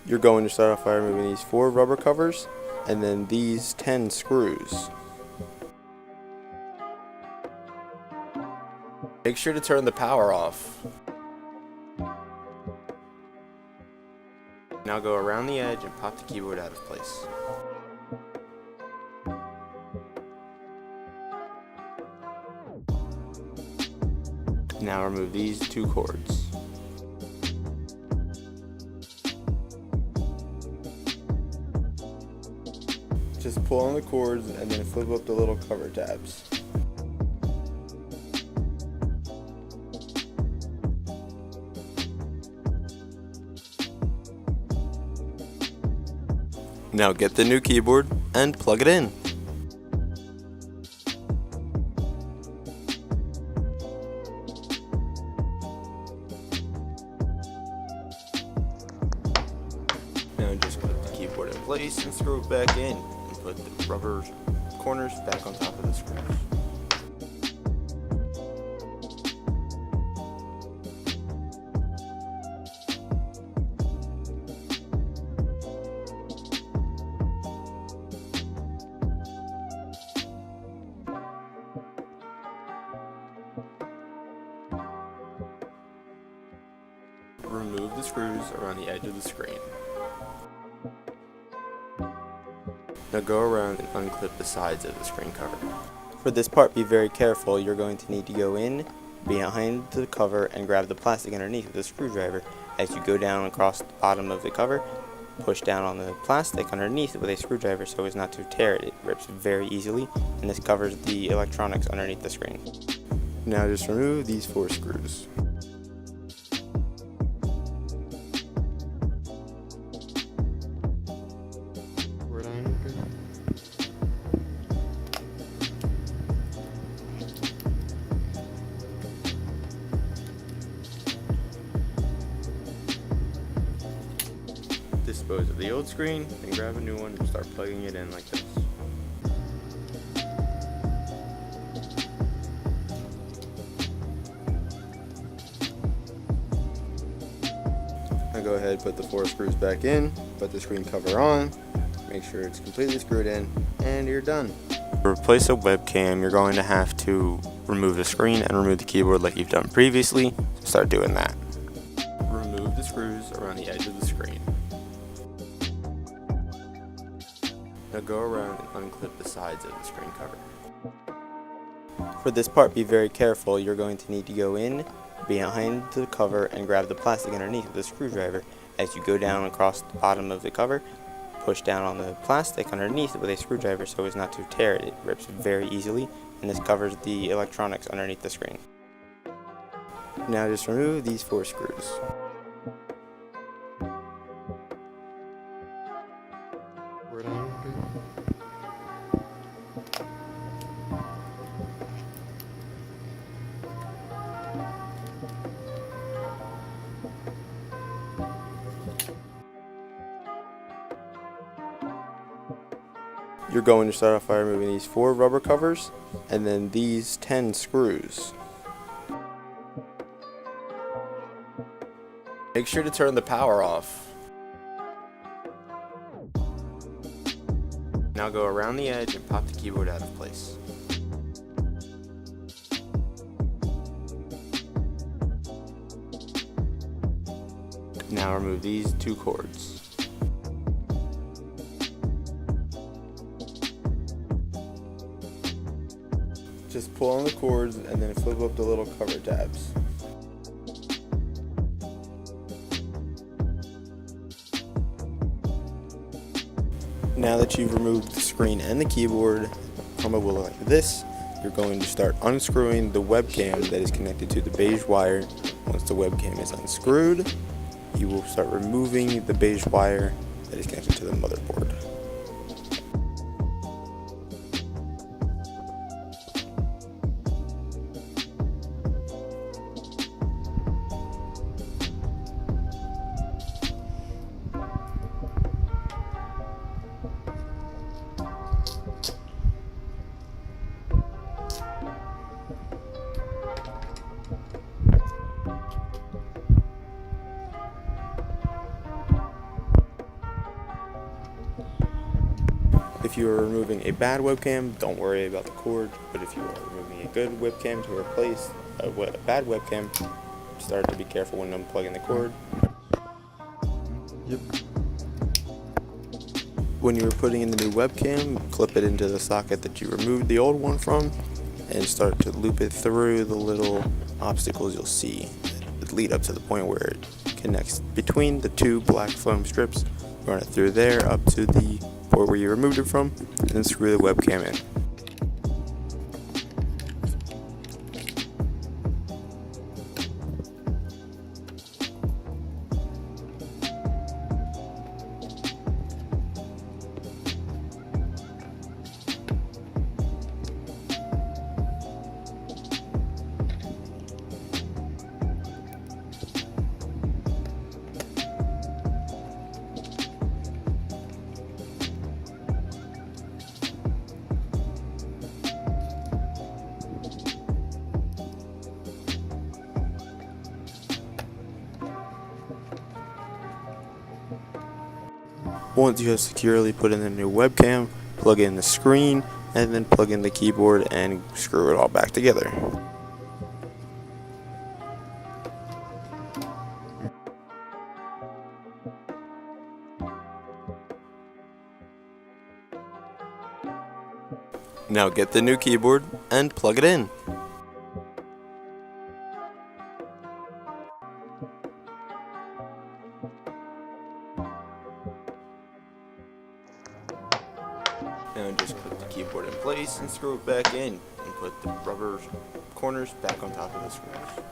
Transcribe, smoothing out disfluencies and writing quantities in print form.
You're going to start off by removing these 4 rubber covers and then these 10 screws. Make sure to turn the power off. Now go around the edge and pop the keyboard out of place. Now remove these 2 cords. Just pull on the cords and then flip up the little cover tabs. Now get the new keyboard and plug it in. Now just put the keyboard in place and screw it back in. Put the rubber corners back on top of the screws. Remove the screws around the edge of the screen. Now go around and unclip the sides of the screen cover. For this part, be very careful. You're going to need to go in behind the cover and grab the plastic underneath with a screwdriver. As you go down across the bottom of the cover, push down on the plastic underneath with a screwdriver so as not to tear it. It rips very easily, and this covers the electronics underneath the screen. Now just remove these 4 screws. Dispose of the old screen and grab a new one and start plugging it in like this. Now go ahead, put the 4 screws back in, put the screen cover on, make sure it's completely screwed in, and you're done. To replace a webcam, you're going to have to remove the screen and remove the keyboard like you've done previously, so start doing that. Remove the screws around the edge of the screen. Now go around and unclip the sides of the screen cover. For this part, be very careful. You're going to need to go in behind the cover and grab the plastic underneath with a screwdriver. As you go down across the bottom of the cover, push down on the plastic underneath with a screwdriver so as not to tear it. It rips very easily, and this covers the electronics underneath the screen. Now just remove these 4 screws. You're going to start off by removing these 4 rubber covers and then these 10 screws. Make sure to turn the power off. Now go around the edge and pop the keyboard out of place. Now remove these 2 cords. Just pull on the cords and then flip up the little cover tabs. Now that you've removed the screen and the keyboard from a will like this, you're going to start unscrewing the webcam that is connected to the beige wire. Once the webcam is unscrewed, you will start removing the beige wire that is connected to the motherboard. If you are removing a bad webcam, don't worry about the cord, but if you are removing a good webcam to replace a bad webcam, start to be careful when unplugging the cord. Yep. When you are putting in the new webcam, clip it into the socket that you removed the old one from, and start to loop it through the little obstacles you'll see that lead up to the point where it connects between the two black foam strips. Run it through there up to the port where you removed it from, and then screw the webcam in. Once you have securely put in the new webcam, plug in the screen, and then plug in the keyboard and screw it all back together. Now get the new keyboard and plug it in. Now just put the keyboard in place and screw it back in, and put the rubber corners back on top of the screws.